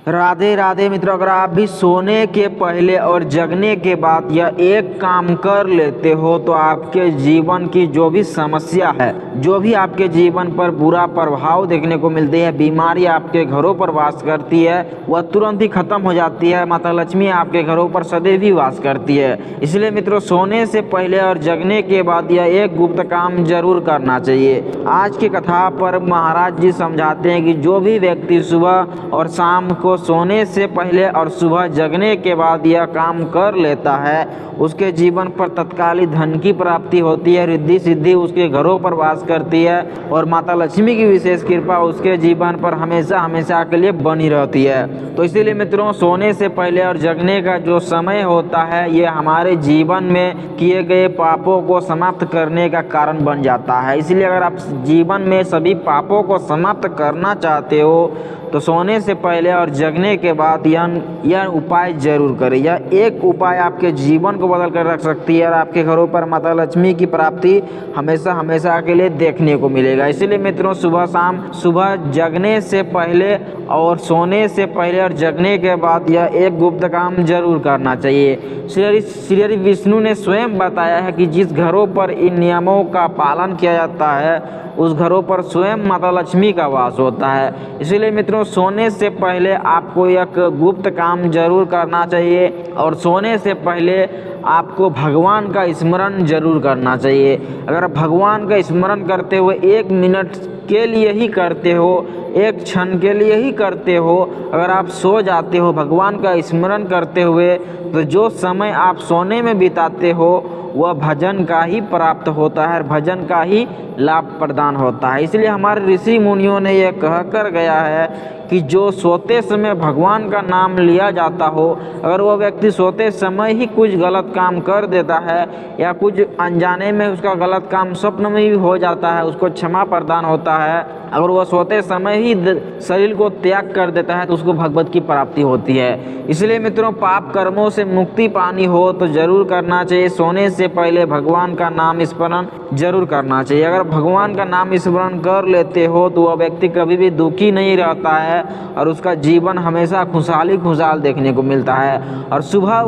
राधे राधे मित्रों, अगर आप भी सोने के पहले और जगने के बाद यह एक काम कर लेते हो तो आपके जीवन की जो भी समस्या है, जो भी आपके जीवन पर बुरा प्रभाव देखने को मिलती है, बीमारी आपके घरों पर वास करती है, वह तुरंत ही खत्म हो जाती है। माता लक्ष्मी आपके घरों पर सदैव ही वास करती है। इसलिए मित्रों, सोने से पहले और जगने के बाद यह एक गुप्त काम जरूर करना चाहिए। आज की कथा पर महाराज जी समझाते हैं कि जो भी व्यक्ति सुबह और शाम को सोने से पहले और सुबह जगने के बाद यह काम कर लेता है, उसके जीवन पर तत्कालिक धन की प्राप्ति होती है, रिद्धि सिद्धि उसके घरों पर वास करती है और माता लक्ष्मी की विशेष कृपा उसके जीवन पर हमेशा हमेशा के लिए बनी रहती है। तो इसीलिए मित्रों, सोने से पहले और जगने का जो समय होता है, ये हमारे जीवन में किए गए पापों को समाप्त करने का कारण बन जाता है। इसलिए अगर आप जीवन में सभी पापों को समाप्त करना चाहते हो तो सोने से पहले और जगने के बाद यह उपाय जरूर करें। यह एक उपाय आपके जीवन को बदल कर रख सकती है और आपके घरों पर माता लक्ष्मी की प्राप्ति हमेशा हमेशा के लिए देखने को मिलेगा। इसीलिए मित्रों, सुबह जगने से पहले और सोने से पहले और जगने के बाद यह एक गुप्त काम जरूर करना चाहिए। श्री विष्णु ने स्वयं बताया है कि जिस घरों पर इन नियमों का पालन किया जाता है उस घरों पर स्वयं माता लक्ष्मी का वास होता है। इसीलिए मित्रों, सोने से पहले आपको एक गुप्त काम जरूर करना चाहिए और सोने से पहले आपको भगवान का स्मरण जरूर करना चाहिए। अगर भगवान का स्मरण करते हुए 1 मिनट के लिए ही करते हो, एक क्षण के लिए ही करते हो, अगर आप सो जाते हो भगवान का स्मरण करते हुए, तो जो समय आप सोने में बिताते हो वह भजन का ही प्राप्त होता है, भजन का ही लाभ प्रदान होता है। इसलिए हमारे ऋषि मुनियों ने यह कहकर गया है कि जो सोते समय भगवान का नाम लिया जाता हो, अगर वह व्यक्ति सोते समय ही कुछ गलत काम कर देता है या कुछ अनजाने में उसका गलत काम स्वप्न में भी हो जाता है, उसको क्षमा प्रदान होता है। अगर वह सोते समय ही शरीर को त्याग कर देता है तो उसको भगवत की प्राप्ति होती है। इसलिए मित्रों, पाप कर्मों से मुक्ति पानी हो तो जरूर करना चाहिए सोने से पहले भगवान का नाम स्मरण जरूर करना चाहिए। अगर भगवान का नाम स्मरण कर लेते हो तो वह व्यक्ति कभी भी दुखी नहीं रहता है और उसका जीवन हमेशा खुशहाल देखने को मिलता है। और सुबह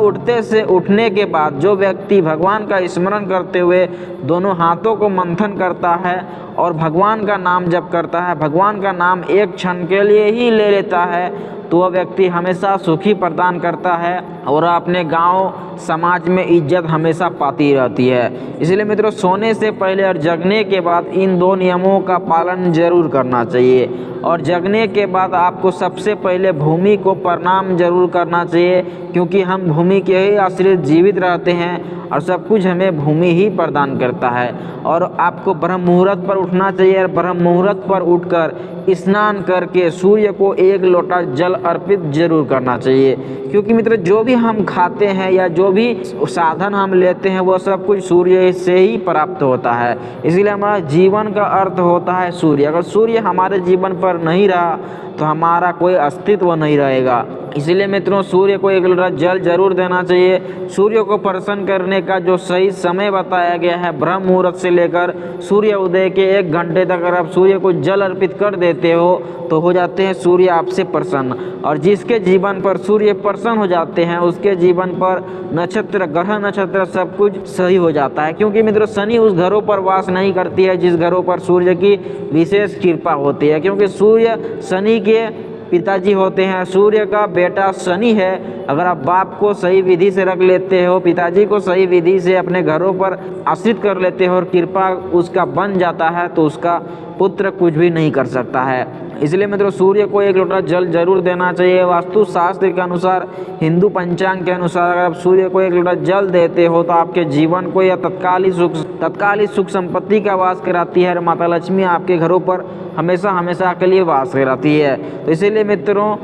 उठने के बाद जो व्यक्ति भगवान का स्मरण करते हुए दोनों हाथों को मंथन करता है और भगवान का नाम जप करता है, भगवान का नाम एक क्षण के लिए ही ले लेता है, तो वह व्यक्ति हमेशा सुखी प्रदान करता है और अपने गांव समाज में इज्जत हमेशा पाती रहती है। इसलिए मित्रों, सोने से पहले और जगने के बाद इन 2 नियमों का पालन जरूर करना चाहिए। और जगने के बाद आपको सबसे पहले भूमि को प्रणाम जरूर करना चाहिए, क्योंकि हम भूमि के ही आश्रित जीवित रहते हैं और सब कुछ हमें भूमि ही प्रदान करता है। और आपको ब्रह्म मुहूर्त पर उठना चाहिए और ब्रह्म मुहूर्त पर उठकर स्नान करके सूर्य को 1 लोटा जल अर्पित जरूर करना चाहिए। क्योंकि मित्र, जो भी हम खाते हैं या जो भी साधन हम लेते हैं वो सब कुछ सूर्य से ही प्राप्त होता है। इसलिए हमारा जीवन का अर्थ होता है सूर्य। अगर सूर्य हमारे जीवन पर नहीं रहा तो हमारा कोई अस्तित्व नहीं रहेगा। इसलिए मित्रों, सूर्य को 1 लोटा जल जरूर देना चाहिए। सूर्य को प्रसन्न करने का जो सही समय बताया गया है, ब्रह्म मुहूर्त से लेकर सूर्य उदय के 1 घंटे तक अगर आप सूर्य को जल अर्पित कर देते हो तो हो जाते हैं सूर्य आपसे प्रसन्न। और जिसके जीवन पर सूर्य प्रसन्न हो जाते हैं उसके जीवन पर नक्षत्र, ग्रह नक्षत्र सब कुछ सही हो जाता है। क्योंकि मित्रों, शनि उस घरों पर वास नहीं करती है जिस घरों पर सूर्य की विशेष कृपा होती है। क्योंकि सूर्य शनि के पिताजी होते हैं, सूर्य का बेटा शनि है। अगर आप बाप को सही विधि से रख लेते हो, पिताजी को सही विधि से अपने घरों पर आश्रित कर लेते हो और कृपा उसका बन जाता है, तो उसका पुत्र कुछ भी नहीं कर सकता है। इसलिए मित्रों, सूर्य को 1 लोटा जल जरूर देना चाहिए। वास्तु शास्त्र के अनुसार, हिंदू पंचांग के अनुसार अगर आप सूर्य को 1 लोटा जल देते हो तो आपके जीवन को यह तत्कालिक सुख संपत्ति का वास कराती है और माता लक्ष्मी आपके घरों पर हमेशा हमेशा के लिए वास कराती है। तो इसीलिए मित्रों,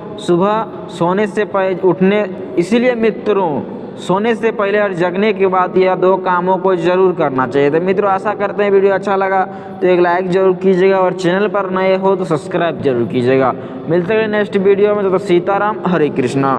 सोने से पहले और जगने के बाद यह 2 कामों को जरूर करना चाहिए। तो मित्रों, आशा करते हैं वीडियो अच्छा लगा तो एक लाइक जरूर कीजिएगा और चैनल पर नए हो तो सब्सक्राइब जरूर कीजिएगा। मिलते हैं नेक्स्ट वीडियो में। तो सीताराम, हरे कृष्णा।